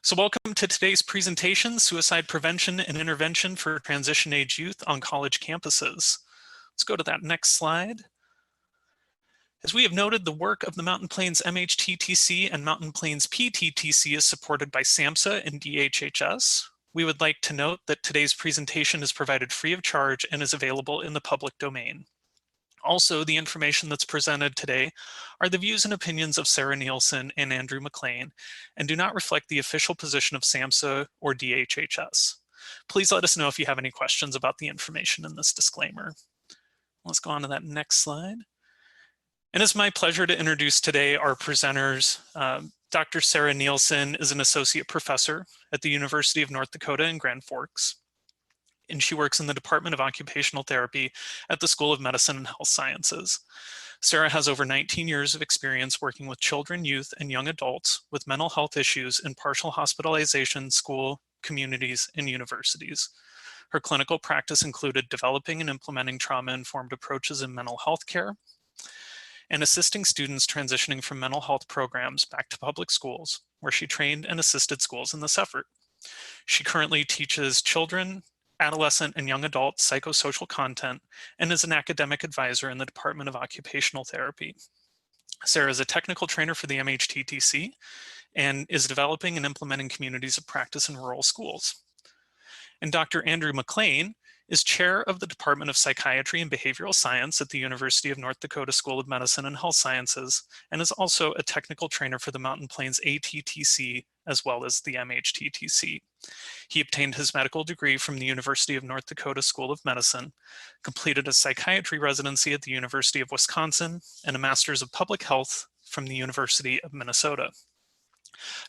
So welcome to today's presentation, Suicide Prevention and Intervention for Transition Age Youth on College Campuses. Let's go to that next slide. As we have noted, the work of the Mountain Plains MHTTC and Mountain Plains PTTC is supported by SAMHSA and DHHS. We would like to note that today's presentation is provided free of charge and is available in the public domain. Also, the information that's presented today are the views and opinions of Sarah Nielsen and Andrew McLean and do not reflect the official position of SAMHSA or DHHS. Please let us know if you have any questions about the information in this disclaimer. Let's go on to that next slide. And it's my pleasure to introduce today our presenters. Dr. Sarah Nielsen is an associate professor at the University of North Dakota in Grand Forks, and she works in the Department of Occupational Therapy at the School of Medicine and Health Sciences. Sarah has over 19 years of experience working with children, youth, and young adults with mental health issues in partial hospitalization, school, communities, and universities. Her clinical practice included developing and implementing trauma-informed approaches in mental health care and assisting students transitioning from mental health programs back to public schools, where she trained and assisted schools in this effort. She currently teaches children, adolescent, and young adult psychosocial content and is an academic advisor in the Department of Occupational Therapy. Sarah is a technical trainer for the MHTTC and is developing and implementing communities of practice in rural schools. And Dr. Andrew McLean is chair of the Department of Psychiatry and Behavioral Science at the University of North Dakota School of Medicine and Health Sciences, and is also a technical trainer for the Mountain Plains ATTC as well as the MHTTC. He obtained his medical degree from the University of North Dakota School of Medicine, completed a psychiatry residency at the University of Wisconsin, and a master's of public health from the University of Minnesota.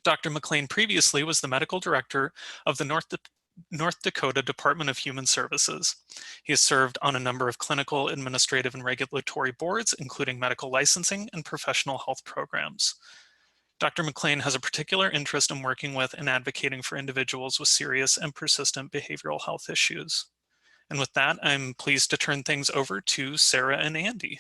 Dr. McLean previously was the medical director of the North Dakota Department of Human Services. He has served on a number of clinical, administrative, and regulatory boards, including medical licensing and professional health programs. Dr. McLean has a particular interest in working with and advocating for individuals with serious and persistent behavioral health issues. And with that, I'm pleased to turn things over to Sarah and Andy.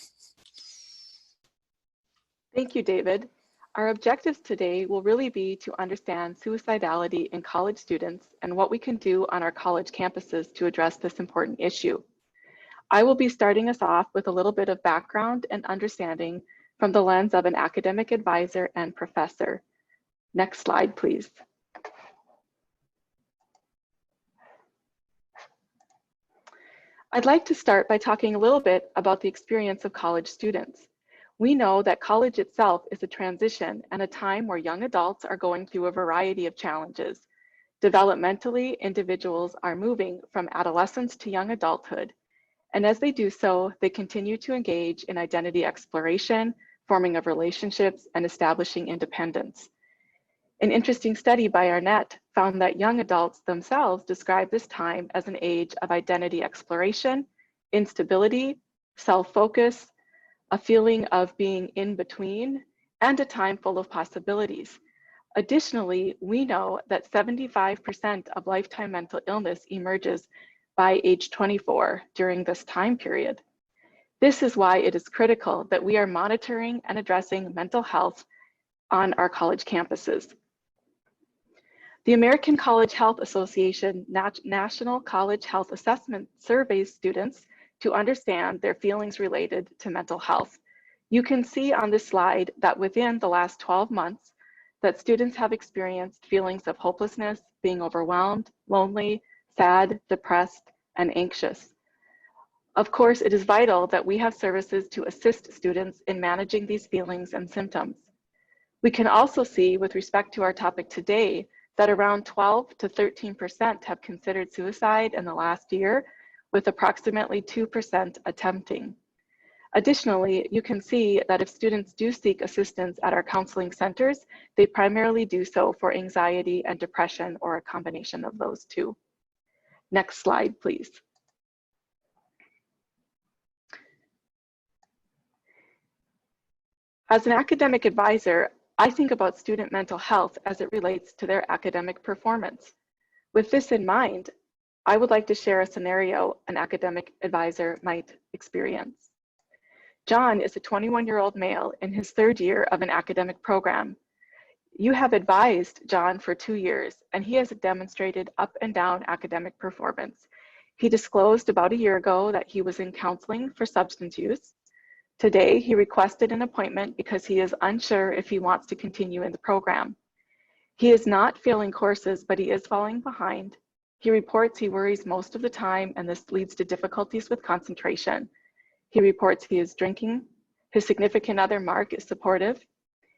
Thank you, David. Our objectives today will really be to understand suicidality in college students and what we can do on our college campuses to address this important issue. I will be starting us off with a little bit of background and understanding from the lens of an academic advisor and professor. Next slide, please. I'd like to start by talking a little bit about the experience of college students. We know that college itself is a transition and a time where young adults are going through a variety of challenges. Developmentally, individuals are moving from adolescence to young adulthood. And as they do so, they continue to engage in identity exploration, forming of relationships, and establishing independence. An interesting study by Arnett found that young adults themselves describe this time as an age of identity exploration, instability, self-focus, a feeling of being in between, and a time full of possibilities. Additionally, we know that 75% of lifetime mental illness emerges by age 24 during this time period. This is why it is critical that we are monitoring and addressing mental health on our college campuses. The American College Health Association National College Health Assessment surveys students to understand their feelings related to mental health. You can see on this slide that within the last 12 months, that students have experienced feelings of hopelessness, being overwhelmed, lonely, sad, depressed, and anxious. Of course, it is vital that we have services to assist students in managing these feelings and symptoms. We can also see, with respect to our topic today, that around 12 to 13% have considered suicide in the last year, with approximately 2% attempting. Additionally, you can see that if students do seek assistance at our counseling centers, they primarily do so for anxiety and depression, or a combination of those two. Next slide, please. As an academic advisor, I think about student mental health as it relates to their academic performance. With this in mind, I would like to share a scenario an academic advisor might experience. John is a 21-year-old male in his third year of an academic program. You have advised John for 2 years, and he has demonstrated up and down academic performance. He disclosed about a year ago that he was in counseling for substance use. Today, he requested an appointment because he is unsure if he wants to continue in the program. He is not failing courses, but he is falling behind. He reports he worries most of the time, and this leads to difficulties with concentration. He reports he is drinking. His significant other, Mark, is supportive.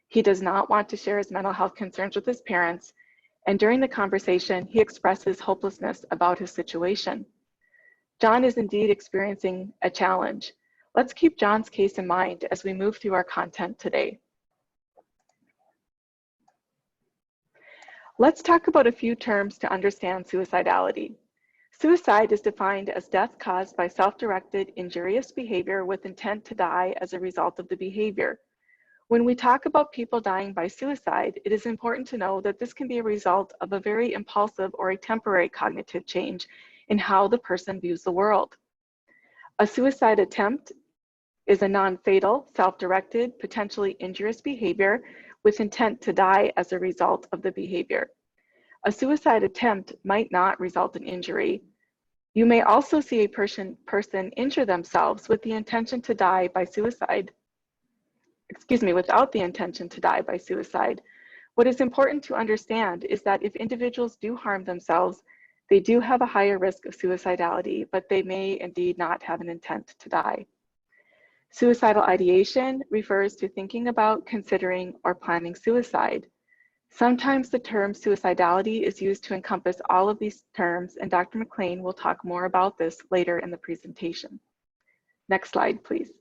He does not want to share his mental health concerns with his parents, and during the conversation, he expresses hopelessness about his situation. John is indeed experiencing a challenge. Let's keep John's case in mind as we move through our content today. Let's talk about a few terms to understand suicidality. Suicide is defined as death caused by self-directed, injurious behavior with intent to die as a result of the behavior. When we talk about people dying by suicide, it is important to know that this can be a result of a very impulsive or a temporary cognitive change in how the person views the world. A suicide attempt is a non-fatal, self-directed, potentially injurious behavior with intent to die as a result of the behavior. A suicide attempt might not result in injury. You may also see a person injure themselves with the intention to die by suicide. Without the intention to die by suicide. What is important to understand is that if individuals do harm themselves, they do have a higher risk of suicidality, but they may indeed not have an intent to die. Suicidal ideation refers to thinking about, considering, or planning suicide. Sometimes the term suicidality is used to encompass all of these terms, and Dr. McLean will talk more about this later in the presentation. Next slide, please.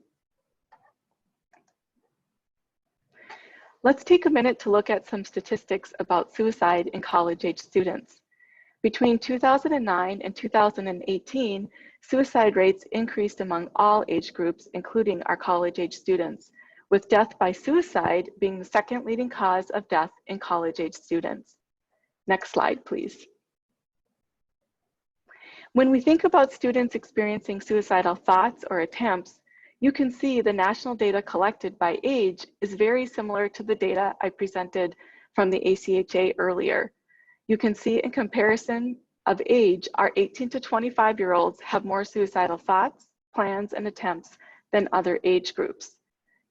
Let's take a minute to look at some statistics about suicide in college-age students. Between 2009 and 2018, suicide rates increased among all age groups, including our college-age students, with death by suicide being the second leading cause of death in college-age students. Next slide, please. When we think about students experiencing suicidal thoughts or attempts, you can see the national data collected by age is very similar to the data I presented from the ACHA earlier. You can see in comparison of age, our 18 to 25-year-olds have more suicidal thoughts, plans, and attempts than other age groups.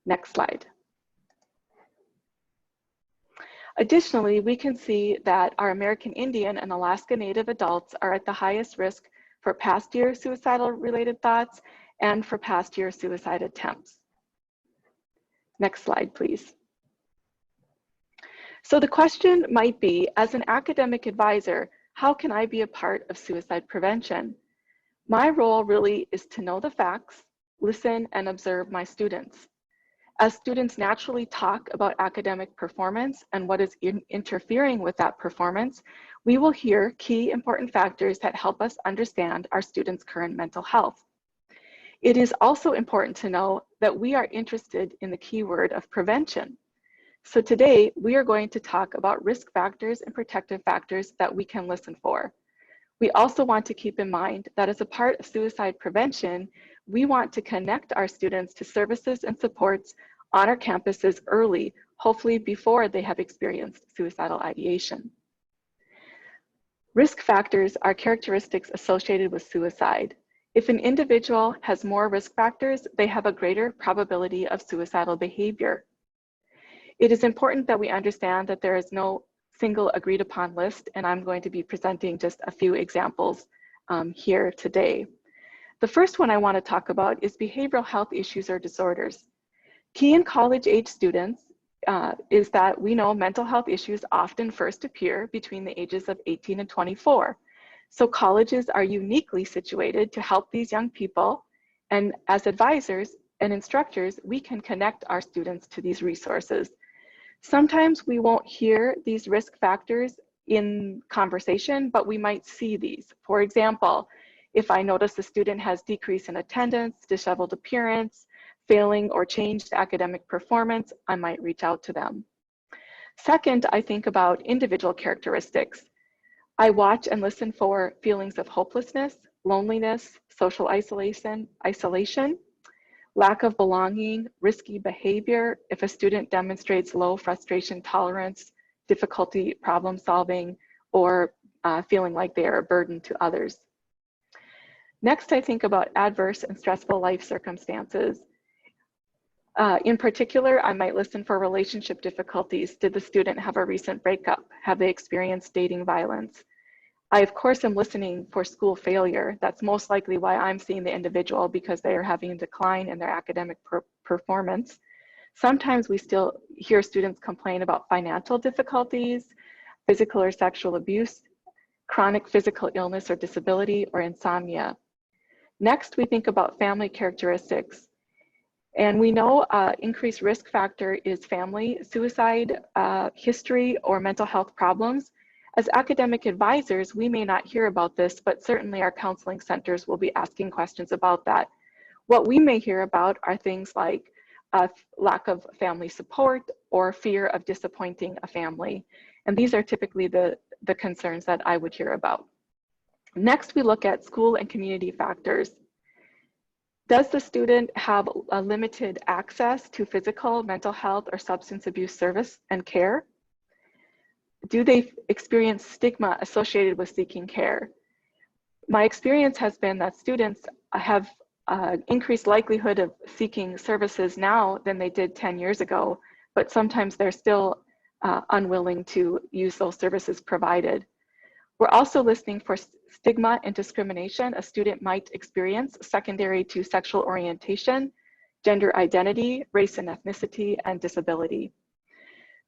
Next slide. Additionally, we can see that our American Indian and Alaska Native adults are at the highest risk for past year suicidal related thoughts and for past year suicide attempts. Next slide, please. So the question might be, as an academic advisor, how can I be a part of suicide prevention? My role really is to know the facts, listen, and observe my students. As students naturally talk about academic performance and what is interfering with that performance, we will hear key important factors that help us understand our students' current mental health. It is also important to know that we are interested in the keyword of prevention. So today, we are going to talk about risk factors and protective factors that we can listen for. We also want to keep in mind that as a part of suicide prevention, we want to connect our students to services and supports on our campuses early, hopefully before they have experienced suicidal ideation. Risk factors are characteristics associated with suicide. If an individual has more risk factors, they have a greater probability of suicidal behavior. It is important that we understand that there is no single agreed upon list, and I'm going to be presenting just a few examples here today. The first one I want to talk about is behavioral health issues or disorders. Key in college-age students is that we know mental health issues often first appear between the ages of 18 and 24. So colleges are uniquely situated to help these young people, and as advisors and instructors, we can connect our students to these resources. Sometimes we won't hear these risk factors in conversation, but we might see these. For example, if I notice a student has decrease in attendance, disheveled appearance, failing or changed academic performance, I might reach out to them. Second, I think about individual characteristics. I watch and listen for feelings of hopelessness, loneliness, social isolation, lack of belonging, risky behavior. If a student demonstrates low frustration tolerance, difficulty problem solving, or feeling like they are a burden to others. Next, I think about adverse and stressful life circumstances. In particular, I might listen for relationship difficulties. Did the student have a recent breakup? Have they experienced dating violence? I, of course, am listening for school failure. That's most likely why I'm seeing the individual, because they are having a decline in their academic performance. Sometimes we still hear students complain about financial difficulties, physical or sexual abuse, chronic physical illness or disability, or insomnia. Next, we think about family characteristics. And we know increased risk factor is family, suicide, history, or mental health problems. As academic advisors, we may not hear about this, but certainly our counseling centers will be asking questions about that. What we may hear about are things like lack of family support or fear of disappointing a family. And these are typically the concerns that I would hear about. Next, we look at school and community factors. Does the student have a limited access to physical, mental health, or substance abuse service and care? Do they experience stigma associated with seeking care? My experience has been that students have increased likelihood of seeking services now than they did 10 years ago, but sometimes they're still unwilling to use those services provided. We're also listening for stigma and discrimination a student might experience secondary to sexual orientation, gender identity, race and ethnicity, and disability.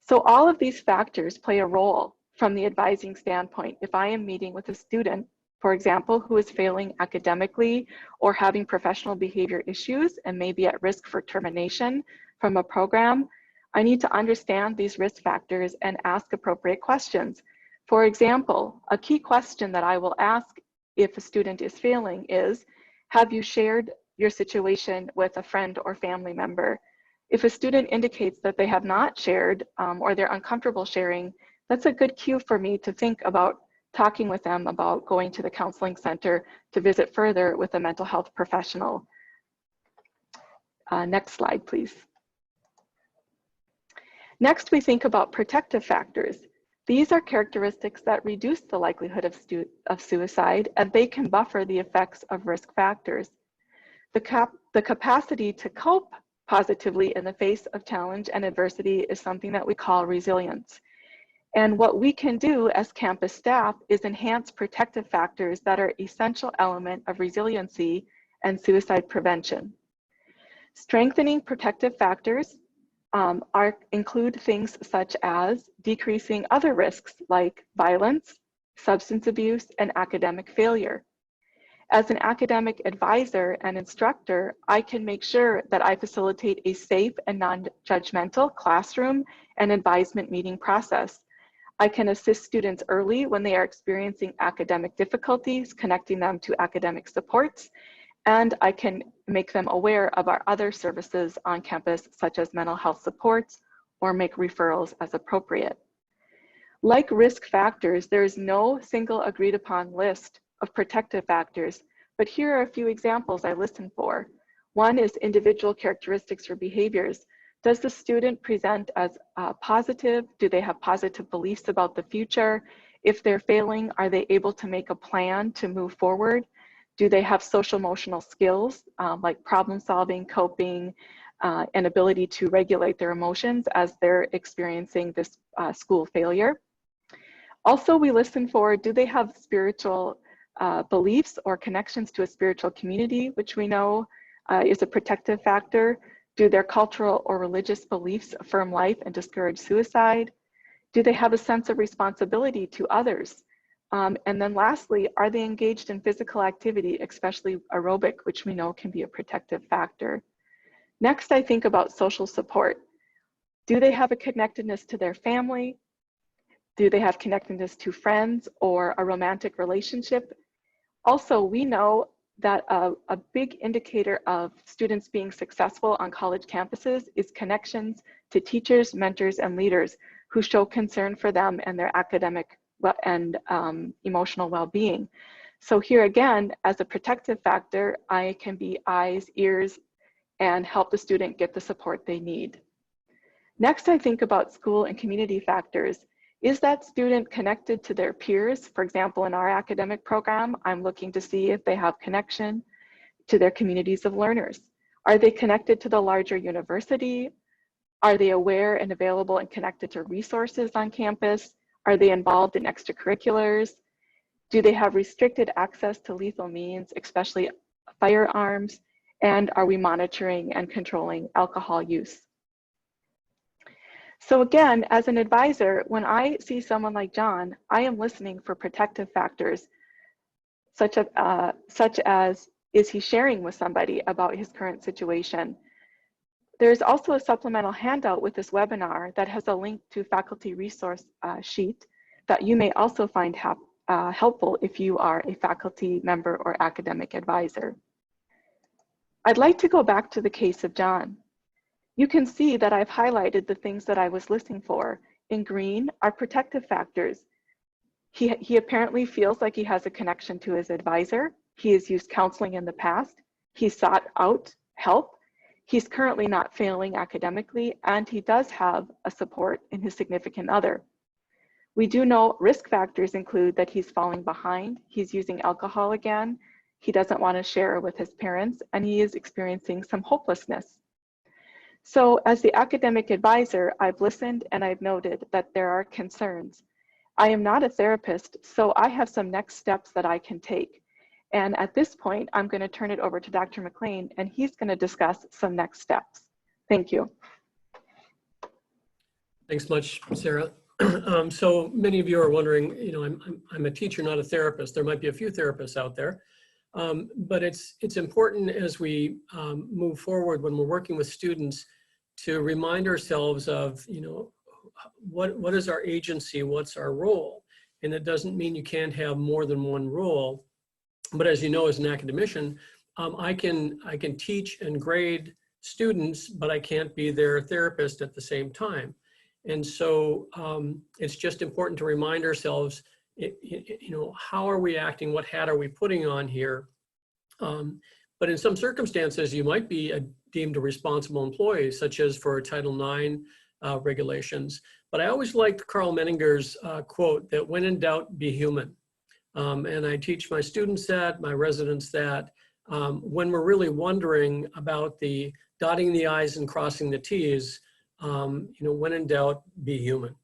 So all of these factors play a role from the advising standpoint. If I am meeting with a student, for example, who is failing academically or having professional behavior issues and may be at risk for termination from a program, I need to understand these risk factors and ask appropriate questions. For example, a key question that I will ask if a student is failing is, have you shared your situation with a friend or family member? If a student indicates that they have not shared or they're uncomfortable sharing, that's a good cue for me to think about talking with them about going to the counseling center to visit further with a mental health professional. Next slide, please. Next, we think about protective factors. These are characteristics that reduce the likelihood of suicide, and they can buffer the effects of risk factors. The capacity to cope positively in the face of challenge and adversity is something that we call resilience. And what we can do as campus staff is enhance protective factors that are essential element of resiliency and suicide prevention. Strengthening protective factors include things such as decreasing other risks like violence, substance abuse, and academic failure. As an academic advisor and instructor, I can make sure that I facilitate a safe and non-judgmental classroom and advisement meeting process. I can assist students early when they are experiencing academic difficulties, connecting them to academic supports, and I can make them aware of our other services on campus, such as mental health supports, or make referrals as appropriate. Like risk factors, there is no single agreed upon list of protective factors, but here are a few examples I listen for. One is individual characteristics or behaviors. Does the student present as positive? Do they have positive beliefs about the future? If they're failing, are they able to make a plan to move forward? Do they have social emotional skills like problem solving, coping, and ability to regulate their emotions as they're experiencing this school failure? Also, we listen for, do they have spiritual beliefs or connections to a spiritual community, which we know is a protective factor? Do their cultural or religious beliefs affirm life and discourage suicide? Do they have a sense of responsibility to others? And then lastly, are they engaged in physical activity, especially aerobic, which we know can be a protective factor? Next, I think about social support. Do they have a connectedness to their family? Do they have connectedness to friends or a romantic relationship? Also, we know that a big indicator of students being successful on college campuses is connections to teachers, mentors, and leaders who show concern for them and their academic and emotional well-being. So here again, as a protective factor, I can be eyes, ears, and help the student get the support they need. Next, I think about school and community factors. Is that student connected to their peers? For example, in our academic program, I'm looking to see if they have connection to their communities of learners. Are they connected to the larger university? Are they aware and available and connected to resources on campus? Are they involved in extracurriculars? Do they have restricted access to lethal means, especially firearms? And are we monitoring and controlling alcohol use? So again, as an advisor, when I see someone like John, I am listening for protective factors, such as, is he sharing with somebody about his current situation? There's also a supplemental handout with this webinar that has a link to faculty resource sheet that you may also find helpful if you are a faculty member or academic advisor. I'd like to go back to the case of John. You can see that I've highlighted the things that I was listening for. In green are protective factors. He apparently feels like he has a connection to his advisor. He has used counseling in the past. He sought out help. He's currently not failing academically, and he does have a support in his significant other. We do know risk factors include that he's falling behind, he's using alcohol again, he doesn't want to share with his parents, and he is experiencing some hopelessness. So as the academic advisor, I've listened and I've noted that there are concerns. I am not a therapist, so I have some next steps that I can take. And at this point, I'm going to turn it over to Dr. McLean, and he's going to discuss some next steps. Thank you. Thanks much, Sarah. So many of you are wondering, you know, I'm a teacher, not a therapist. There might be a few therapists out there, but it's important as we move forward when we're working with students to remind ourselves of, you know, what is our agency, what's our role? And it doesn't mean you can't have more than one role. But as you know, as an academician, I can teach and grade students, but I can't be their therapist at the same time. And so it's just important to remind ourselves, you know, how are we acting? What hat are we putting on here? But in some circumstances, you might be deemed a responsible employee, such as for Title IX regulations. But I always liked Carl Menninger's quote that when in doubt, be human. And I teach my students that, my residents that, when we're really wondering about the dotting the I's and crossing the T's, you know, when in doubt, be human.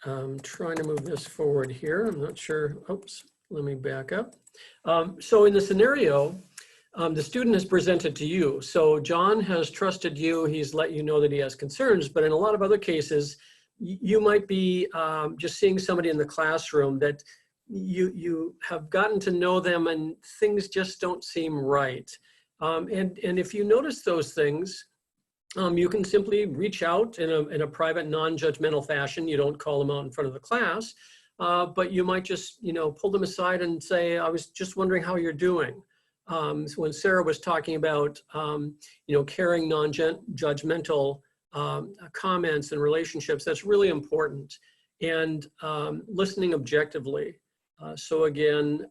I'm trying to move this forward here. I'm not sure. Oops, let me back up. So in the scenario, the student has presented to you. So John has trusted you. He's let you know that he has concerns, but in a lot of other cases, you might be just seeing somebody in the classroom that you have gotten to know them and things just don't seem right. And if you notice those things, you can simply reach out in a private, non-judgmental fashion. You don't call them out in front of the class, but you might just, you know, pull them aside and say, I was just wondering how you're doing. So when Sarah was talking about, you know, caring, non-judgmental comments and relationships, that's really important. And listening objectively. So again,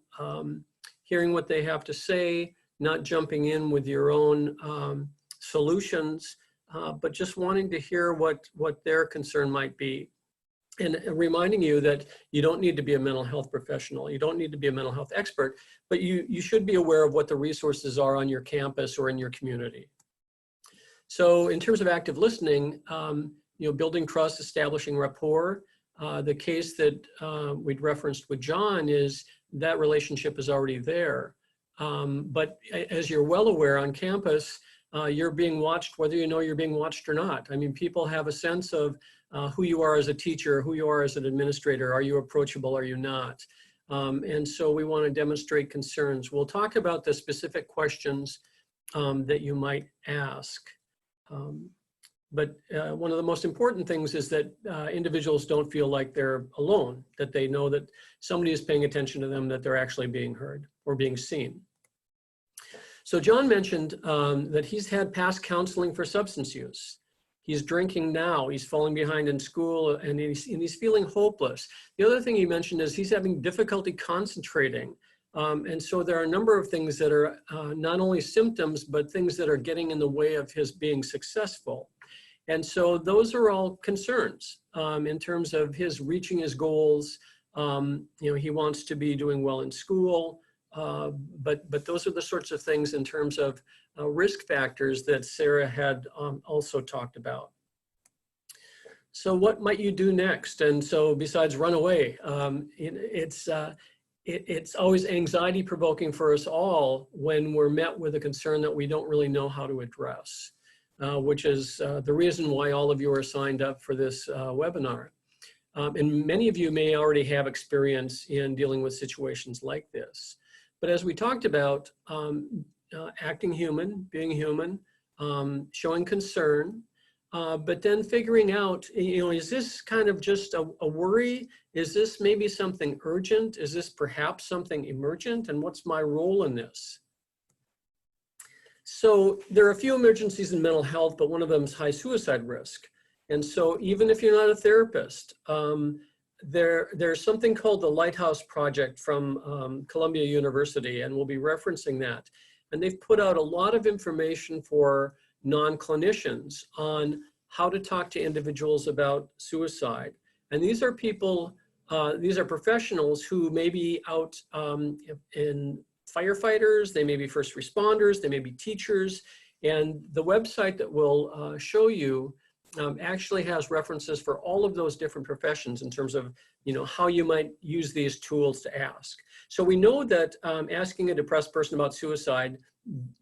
hearing what they have to say, not jumping in with your own solutions, but just wanting to hear what their concern might be. And reminding you that you don't need to be a mental health professional. You don't need to be a mental health expert, but you should be aware of what the resources are on your campus or in your community. So in terms of active listening, you know, building trust, establishing rapport. The case that we'd referenced with John is that relationship is already there. But as you're well aware on campus, you're being watched whether you know you're being watched or not. I mean, people have a sense of who you are as a teacher, who you are as an administrator. Are you approachable? Are you not? And so we want to demonstrate concerns. We'll talk about the specific questions that you might ask. But one of the most important things is that individuals don't feel like they're alone, that they know that somebody is paying attention to them, that they're actually being heard or being seen. So John mentioned that he's had past counseling for substance use. He's drinking now, he's falling behind in school, and he's feeling hopeless. The other thing he mentioned is he's having difficulty concentrating. And so there are a number of things that are not only symptoms, but things that are getting in the way of his being successful. And so those are all concerns in terms of his reaching his goals. He wants to be doing well in school, but those are the sorts of things in terms of risk factors that Sarah had also talked about. So what might you do next? And so besides run away, it's always anxiety provoking for us all when we're met with a concern that we don't really know how to address, which is the reason why all of you are signed up for this webinar. And many of you may already have experience in dealing with situations like this. But as we talked about, acting human, being human, showing concern, but then figuring out, is this kind of just a worry? Is this maybe something urgent? Is this perhaps something emergent? And what's my role in this? So there are a few emergencies in mental health, but one of them is high suicide risk. And so even if you're not a therapist, there's something called the Lighthouse Project from Columbia University, and we'll be referencing that. And they've put out a lot of information for non-clinicians on how to talk to individuals about suicide. And these are people, these are professionals who may be out in firefighters, they may be first responders, they may be teachers. And the website that we'll show you actually has references for all of those different professions in terms of how you might use these tools to ask. So we know that asking a depressed person about suicide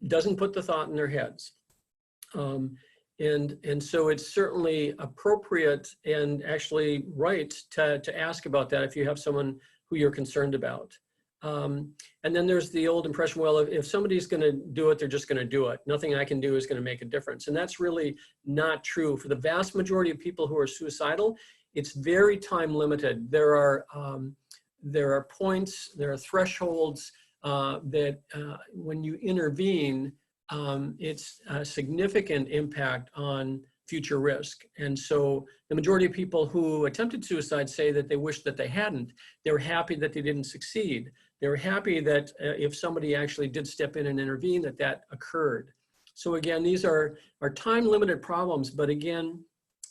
doesn't put the thought in their heads. And so it's certainly appropriate and actually right to ask about that if you have someone who you're concerned about. And then there's the old impression, well, if somebody's going to do it, they're just going to do it. Nothing I can do is going to make a difference. And that's really not true. For the vast majority of people who are suicidal, it's very time limited. There are points, there are thresholds that when you intervene, it's a significant impact on future risk. And so the majority of people who attempted suicide say that they wish that they hadn't. They were happy that they didn't succeed. They were happy that if somebody actually did step in and intervene, that occurred. So again, these are time limited problems. But again,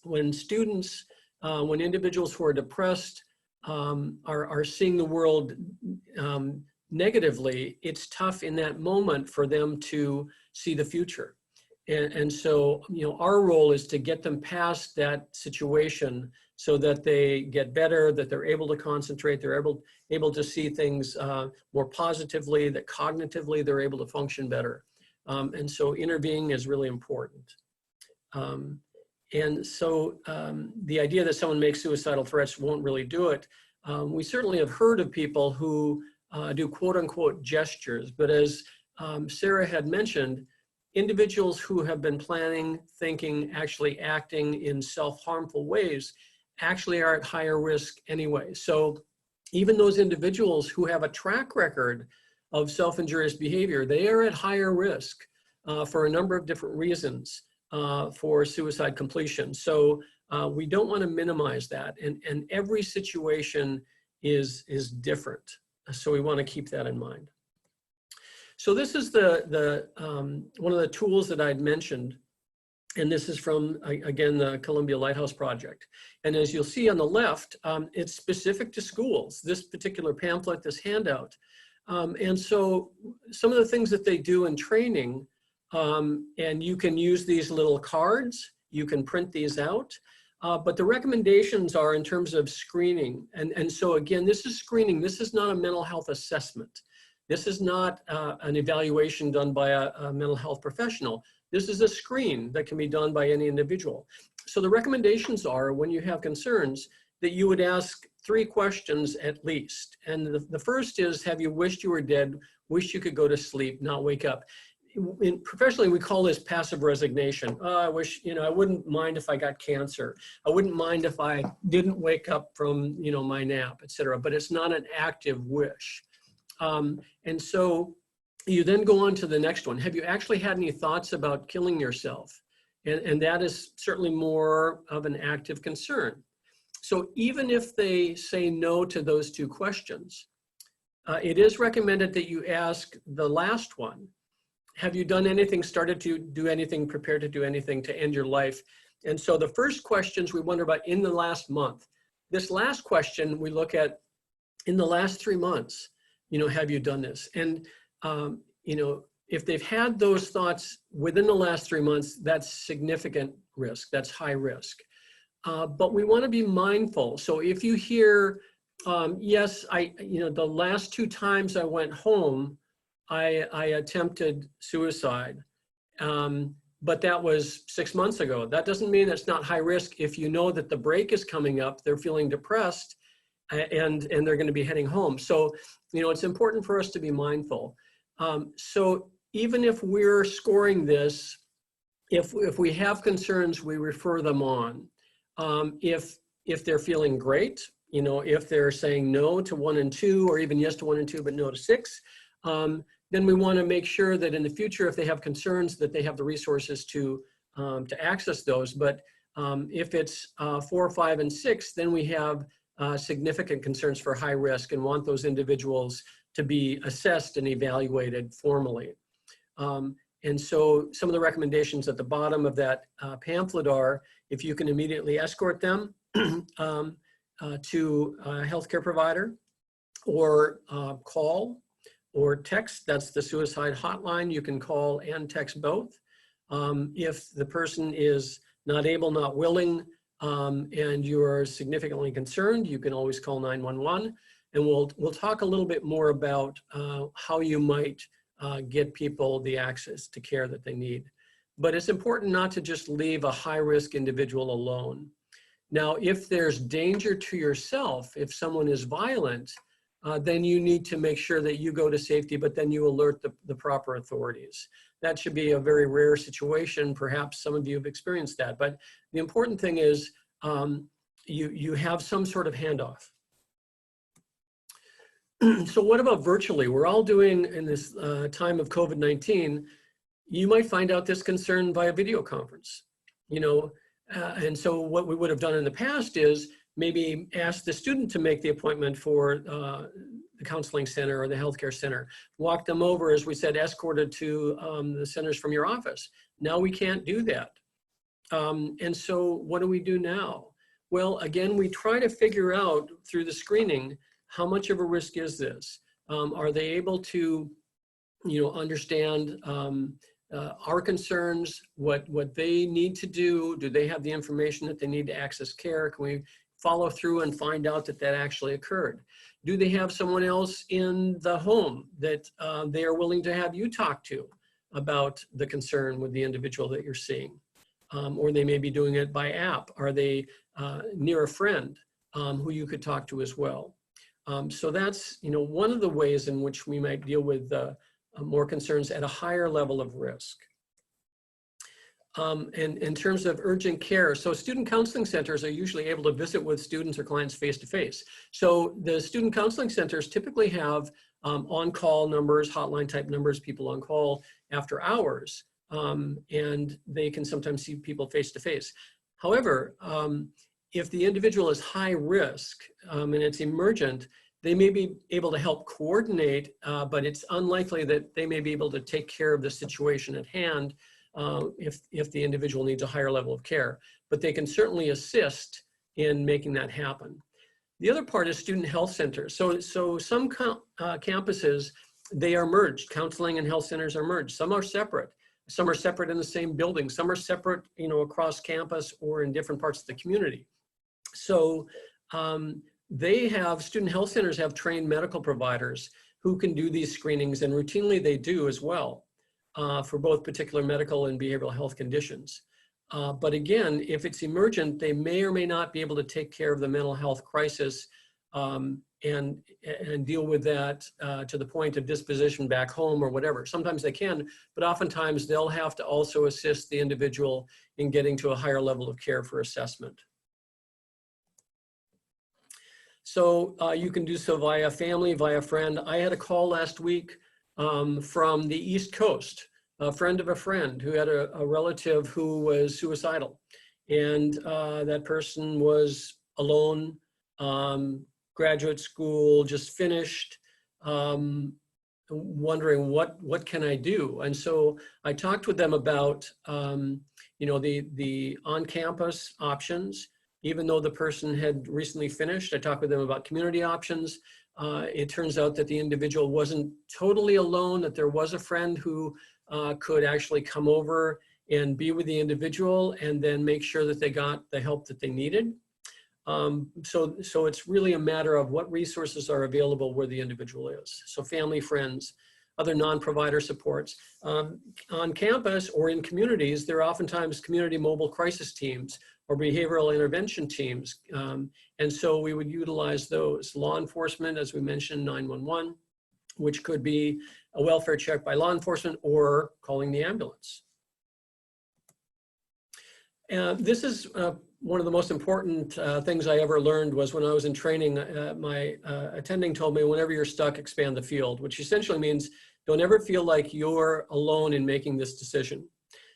when students, when individuals who are depressed are seeing the world negatively, it's tough in that moment for them to see the future. And so, our role is to get them past that situation so that they get better, that they're able to concentrate, they're able to see things more positively, that cognitively they're able to function better. And so intervening is really important. And so the idea that someone makes suicidal threats won't really do it. We certainly have heard of people who do quote unquote gestures, but as Sarah had mentioned, individuals who have been planning, thinking, actually acting in self-harmful ways actually are at higher risk anyway. So even those individuals who have a track record of self-injurious behavior, they are at higher risk for a number of different reasons for suicide completion. So we don't want to minimize that. And every situation is different. So we want to keep that in mind. So this is one of the tools that I'd mentioned, and this is from, again, the Columbia Lighthouse Project. And as you'll see on the left, it's specific to schools, this particular pamphlet, this handout. And so some of the things that they do in training, and you can use these little cards, you can print these out, but the recommendations are in terms of screening. And so again, this is screening, this is not a mental health assessment. This is not an evaluation done by a mental health professional. This is a screen that can be done by any individual. So the recommendations are, when you have concerns, that you would ask 3 questions at least. And the first is, have you wished you were dead, wished you could go to sleep, not wake up? Professionally, we call this passive resignation. Oh, I wish, I wouldn't mind if I got cancer. I wouldn't mind if I didn't wake up from, my nap, et cetera. But it's not an active wish. And so you then go on to the next one. Have you actually had any thoughts about killing yourself? And that is certainly more of an active concern. So even if they say no to those 2 questions, it is recommended that you ask the last one. Have you done anything, started to do anything, prepared to do anything to end your life And so the first questions we wonder about in the last month. This last question we look at in the last 3 months, have you done this? And, if they've had those thoughts within the last 3 months, that's significant risk, that's high risk. But we want to be mindful. So if you hear, yes, the last 2 times I went home, I attempted suicide, but that was 6 months ago. That doesn't mean it's not high risk. If you know that the break is coming up, they're feeling depressed, and they're going to be heading home. So, it's important for us to be mindful. So even if we're scoring this, if we have concerns, we refer them on. If they're feeling great, if they're saying no to 1 and 2, or even yes to 1 and 2, but no to 6, then we want to make sure that in the future, if they have concerns, that they have the resources to access those. But if it's 4, 5, and 6, then we have significant concerns for high risk and want those individuals to be assessed and evaluated formally. And so some of the recommendations at the bottom of that pamphlet are, if you can immediately escort them to a healthcare provider, or call or text. That's the suicide hotline. You can call and text both. If the person is not able, not willing, and you're significantly concerned, you can always call 911. And we'll talk a little bit more about how you might get people the access to care that they need. But it's important not to just leave a high-risk individual alone. Now, if there's danger to yourself, if someone is violent, then you need to make sure that you go to safety, but then you alert the proper authorities. That should be a very rare situation. Perhaps some of you have experienced that. But the important thing is you have some sort of handoff. So what about virtually? We're all doing, in this time of COVID-19, you might find out this concern via video conference, and so what we would have done in the past is maybe ask the student to make the appointment for the counseling center or the healthcare center, walk them over, as we said, escorted to the centers from your office. Now we can't do that. And so what do we do now? Well, again, we try to figure out through the screening, how much of a risk is this? Are they able to, understand our concerns, what they need to do? Do they have the information that they need to access care? Can we follow through and find out that that actually occurred? Do they have someone else in the home that they are willing to have you talk to about the concern with the individual that you're seeing? Or they may be doing it by app. Are they near a friend who you could talk to as well? So that's, one of the ways in which we might deal with more concerns at a higher level of risk. And in terms of urgent care, so student counseling centers are usually able to visit with students or clients face-to-face. So the student counseling centers typically have on-call numbers, hotline type numbers, people on call after hours, and they can sometimes see people face-to-face. However, if the individual is high risk and it's emergent, they may be able to help coordinate, but it's unlikely that they may be able to take care of the situation at hand if the individual needs a higher level of care. But they can certainly assist in making that happen. The other part is student health centers. So some campuses, they are merged. Counseling and health centers are merged. Some are separate. Some are separate in the same building. Some are separate, across campus or in different parts of the community. So student health centers have trained medical providers who can do these screenings, and routinely they do as well for both particular medical and behavioral health conditions. But again, if it's emergent, they may or may not be able to take care of the mental health crisis and deal with that to the point of disposition back home or whatever. Sometimes they can, but oftentimes they'll have to also assist the individual in getting to a higher level of care for assessment. So you can do so via family, via friend. I had a call last week from the East Coast, a friend of a friend who had a relative who was suicidal. And that person was alone, graduate school, just finished, wondering what can I do? And so I talked with them about you know, the on-campus options, even though the person had recently finished. I talked with them about community options. It turns out that the individual wasn't totally alone, that there was a friend who could actually come over and be with the individual and then make sure that they got the help that they needed. So it's really a matter of what resources are available where the individual is. So family, friends, other non-provider supports. On campus or in communities, there are oftentimes community mobile crisis teams or behavioral intervention teams. And so we would utilize those. Law enforcement, as we mentioned, 911, which could be a welfare check by law enforcement or calling the ambulance. This is one of the most important things I ever learned was when I was in training, my attending told me, whenever you're stuck, expand the field, which essentially means don't ever feel like you're alone in making this decision.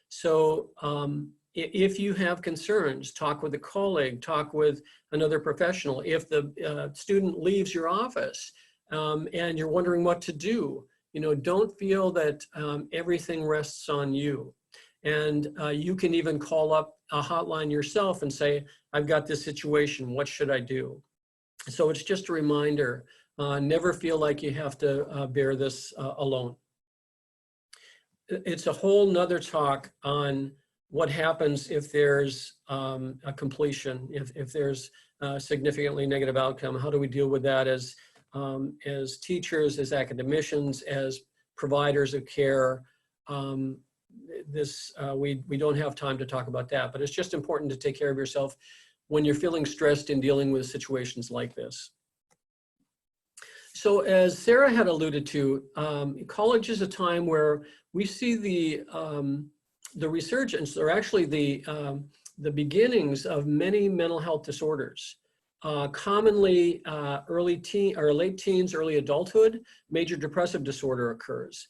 So if you have concerns, talk with a colleague, talk with another professional. If the student leaves your office and you're wondering what to do, you know, don't feel that everything rests on you. And you can even call up a hotline yourself and say, I've got this situation, what should I do? So it's just a reminder, never feel like you have to bear this alone. It's a whole nother talk on what happens if there's a completion, if there's a significantly negative outcome. How do we deal with that as teachers, as academicians, as providers of care? We don't have time to talk about that, but it's just important to take care of yourself when you're feeling stressed in dealing with situations like this. So as Sarah had alluded to, college is a time where we see the resurgence, or actually the beginnings of many mental health disorders. Commonly early teen or late teens, early adulthood, major depressive disorder occurs.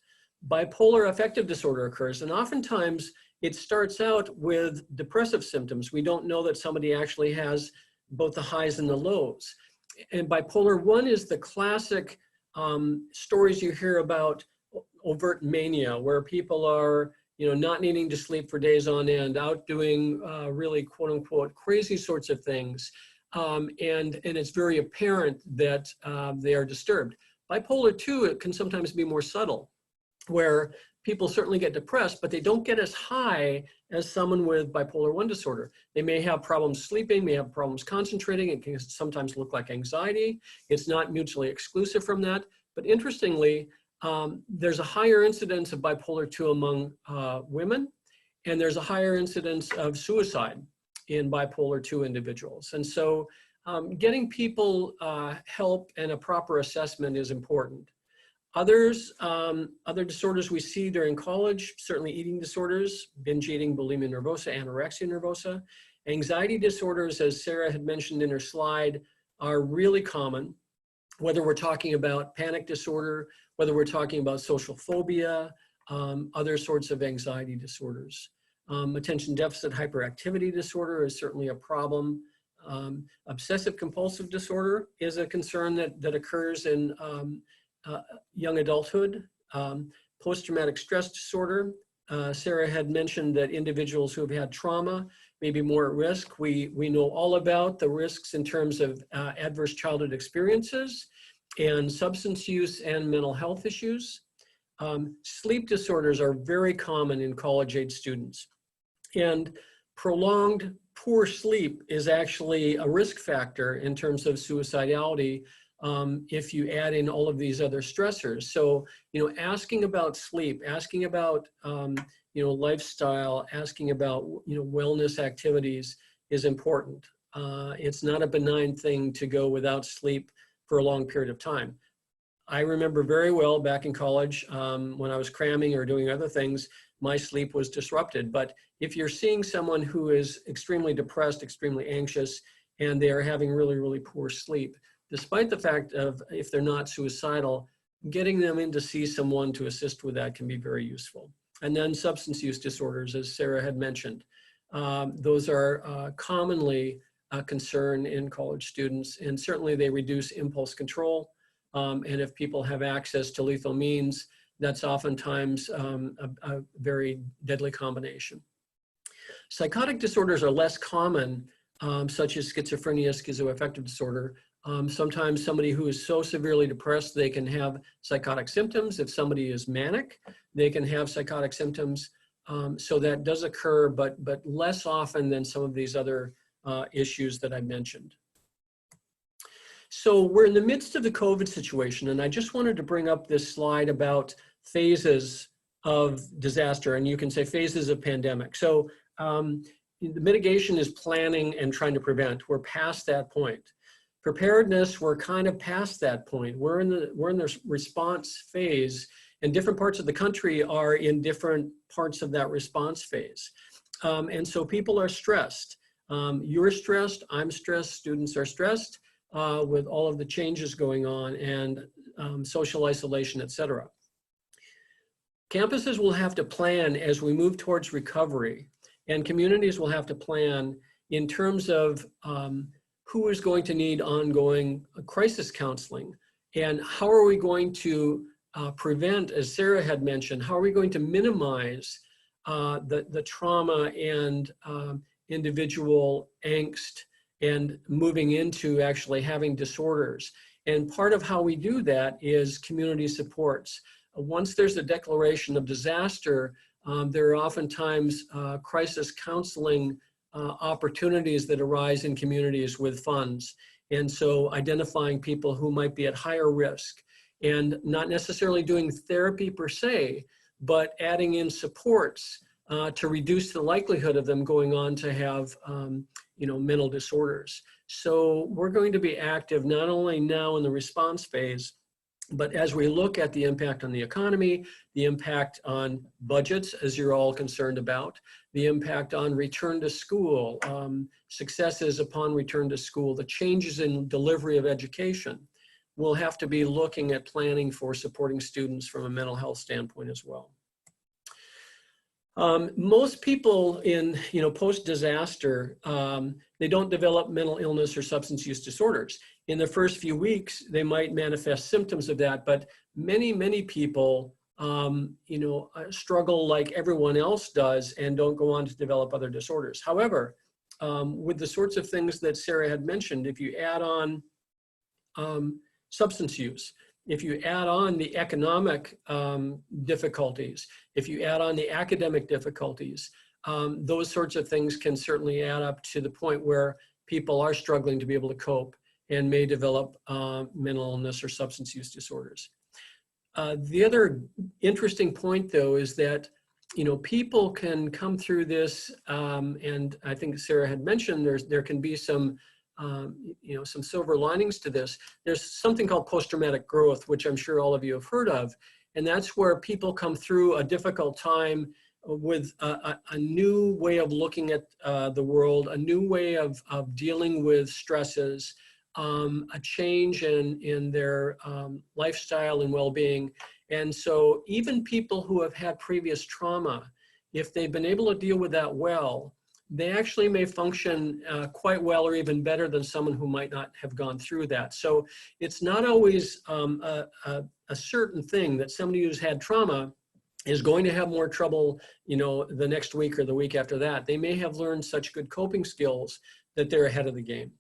Bipolar affective disorder occurs, and oftentimes it starts out with depressive symptoms. We don't know that somebody actually has both the highs and the lows. And bipolar 1 is the classic stories you hear about overt mania, where people are, you know, not needing to sleep for days on end, out doing really quote unquote crazy sorts of things. And it's very apparent that they are disturbed. Bipolar 2, it can sometimes be more subtle, where people certainly get depressed, but they don't get as high as someone with bipolar 1 disorder. They may have problems sleeping, may have problems concentrating. It can sometimes look like anxiety. It's not mutually exclusive from that. But interestingly, there's a higher incidence of bipolar 2 among women, and there's a higher incidence of suicide in bipolar 2 individuals. And so getting people help and a proper assessment is important. Other disorders we see during college, certainly eating disorders, binge eating, bulimia nervosa, anorexia nervosa. Anxiety disorders, as Sarah had mentioned in her slide, are really common, whether we're talking about panic disorder, whether we're talking about social phobia, other sorts of anxiety disorders. Attention deficit hyperactivity disorder is certainly a problem. Obsessive compulsive disorder is a concern that occurs in young adulthood. Post-traumatic stress disorder. Sarah had mentioned that individuals who have had trauma may be more at risk. We know all about the risks in terms of adverse childhood experiences and substance use and mental health issues. Sleep disorders are very common in college-age students. And prolonged poor sleep is actually a risk factor in terms of suicidality if you add in all of these other stressors. So, you know, asking about sleep, asking about, you know, lifestyle, asking about, you know, wellness activities is important. It's not a benign thing to go without sleep for a long period of time. I remember very well back in college when I was cramming or doing other things, my sleep was disrupted. But if you're seeing someone who is extremely depressed, extremely anxious, and they are having really, really poor sleep, despite the fact of if they're not suicidal, getting them in to see someone to assist with that can be very useful. And then substance use disorders, as Sarah had mentioned. Those are commonly a concern in college students, and certainly they reduce impulse control. And if people have access to lethal means, that's oftentimes a very deadly combination. Psychotic disorders are less common, such as schizophrenia, schizoaffective disorder. Sometimes somebody who is so severely depressed, they can have psychotic symptoms. If somebody is manic, they can have psychotic symptoms. So that does occur, but less often than some of these other issues that I mentioned. So we're in the midst of the COVID situation, and I just wanted to bring up this slide about phases of disaster, and you can say phases of pandemic. So the mitigation is planning and trying to prevent. We're past that point. Preparedness, we're kind of past that point. We're in the response phase, and different parts of the country are in different parts of that response phase. And so people are stressed. You're stressed, I'm stressed, students are stressed with all of the changes going on and social isolation, et cetera. Campuses will have to plan as we move towards recovery, and communities will have to plan in terms of who is going to need ongoing crisis counseling, and how are we going to prevent, as Sarah had mentioned, how are we going to minimize the trauma and individual angst and moving into actually having disorders. And part of how we do that is community supports. Once there's a declaration of disaster, there are oftentimes crisis counseling opportunities that arise in communities with funds. And so identifying people who might be at higher risk and not necessarily doing therapy per se, but adding in supports to reduce the likelihood of them going on to have mental disorders. So we're going to be active not only now in the response phase, but as we look at the impact on the economy, the impact on budgets, as you're all concerned about, the impact on return to school, successes upon return to school, the changes in delivery of education, we'll have to be looking at planning for supporting students from a mental health standpoint as well. Most people in post-disaster, they don't develop mental illness or substance use disorders. In the first few weeks, they might manifest symptoms of that, but many people struggle like everyone else does and don't go on to develop other disorders. However, with the sorts of things that Sarah had mentioned, if you add on substance use, if you add on the economic difficulties, if you add on the academic difficulties, those sorts of things can certainly add up to the point where people are struggling to be able to cope and may develop mental illness or substance use disorders. The other interesting point, though, is that people can come through this, and I think Sarah had mentioned there can be some some silver linings to this. There's something called post-traumatic growth, which I'm sure all of you have heard of, and that's where people come through a difficult time with a new way of looking at the world, a new way of dealing with stresses, a change in their lifestyle and well-being. And so even people who have had previous trauma, if they've been able to deal with that well, they actually may function quite well or even better than someone who might not have gone through that. So it's not always a certain thing that somebody who's had trauma is going to have more trouble, the next week or the week after that. They may have learned such good coping skills that they're ahead of the game.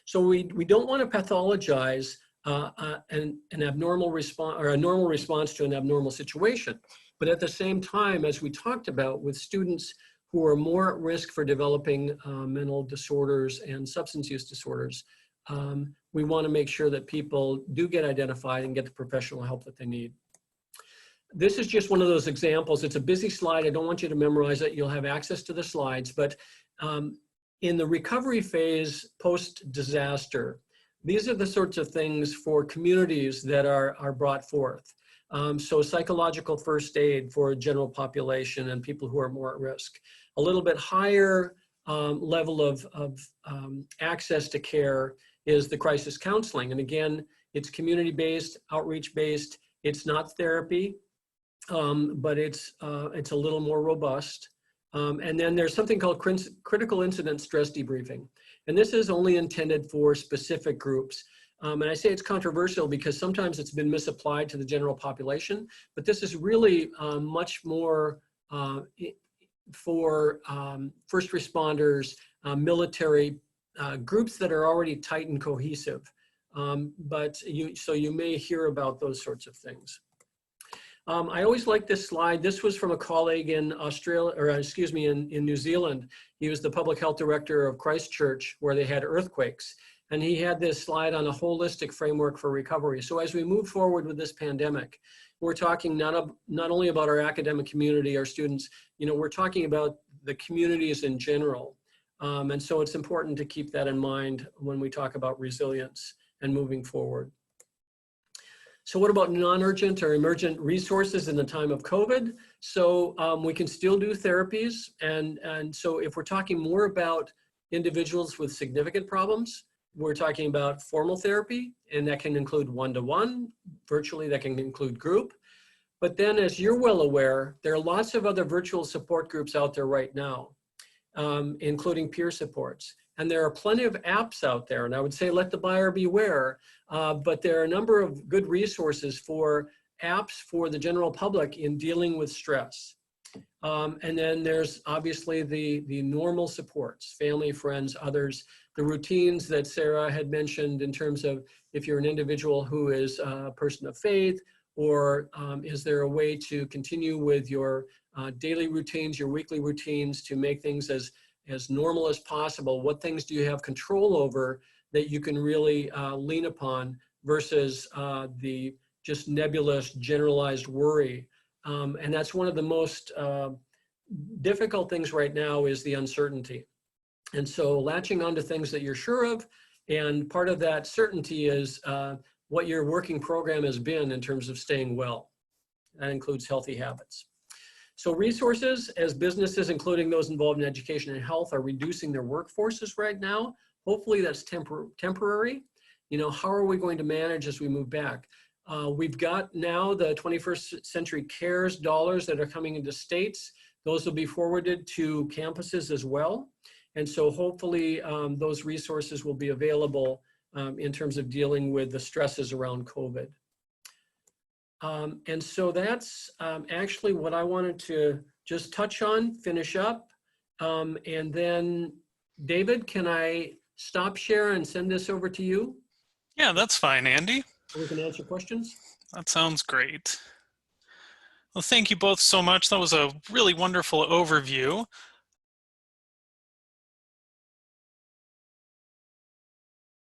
So we don't want to pathologize an abnormal response or a normal response to an abnormal situation. But at the same time, as we talked about with students who are more at risk for developing mental disorders and substance use disorders, we want to make sure that people do get identified and get the professional help that they need. This is just one of those examples. It's a busy slide. I don't want you to memorize it. You'll have access to the slides. But in the recovery phase post-disaster, these are the sorts of things for communities that are brought forth. So psychological first aid for a general population and people who are more at risk. A little bit higher level of access to care is the crisis counseling. And again, it's community-based, outreach-based. It's not therapy, but it's a little more robust. And then there's something called critical incident stress debriefing. And this is only intended for specific groups. And I say it's controversial because sometimes it's been misapplied to the general population, but this is really much more for first responders, military, groups that are already tight and cohesive. So you may hear about those sorts of things. I always like this slide. This was from a colleague in Australia, or excuse me, in New Zealand. He was the public health director of Christchurch, where they had earthquakes. And he had this slide on a holistic framework for recovery. So as we move forward with this pandemic, we're talking not only about our academic community, our students, we're talking about the communities in general. And so it's important to keep that in mind when we talk about resilience and moving forward. So what about non-urgent or emergent resources in the time of COVID? So we can still do therapies. And so if we're talking more about individuals with significant problems, we're talking about formal therapy, and that can include one-to-one, virtually that can include group. But then, as you're well aware, there are lots of other virtual support groups out there right now, including peer supports. And there are plenty of apps out there, and I would say let the buyer beware, but there are a number of good resources for apps for the general public in dealing with stress. And then there's obviously the normal supports, family, friends, others, the routines that Sarah had mentioned in terms of if you're an individual who is a person of faith, or is there a way to continue with your daily routines, your weekly routines to make things as normal as possible? What things do you have control over that you can really lean upon versus the just nebulous generalized worry? And that's one of the most difficult things right now is the uncertainty. And so latching onto things that you're sure of, and part of that certainty is what your working program has been in terms of staying well. That includes healthy habits. So resources, as businesses, including those involved in education and health, are reducing their workforces right now. Hopefully that's temporary. How are we going to manage as we move back? We've got now the 21st Century Cares dollars that are coming into states. Those will be forwarded to campuses as well. And so hopefully those resources will be available in terms of dealing with the stresses around COVID. And so that's actually what I wanted to just touch on, finish up. And then David, can I stop share and send this over to you? Yeah, that's fine, Andy. So we can answer questions. That sounds great. Well, thank you both so much. That was a really wonderful overview.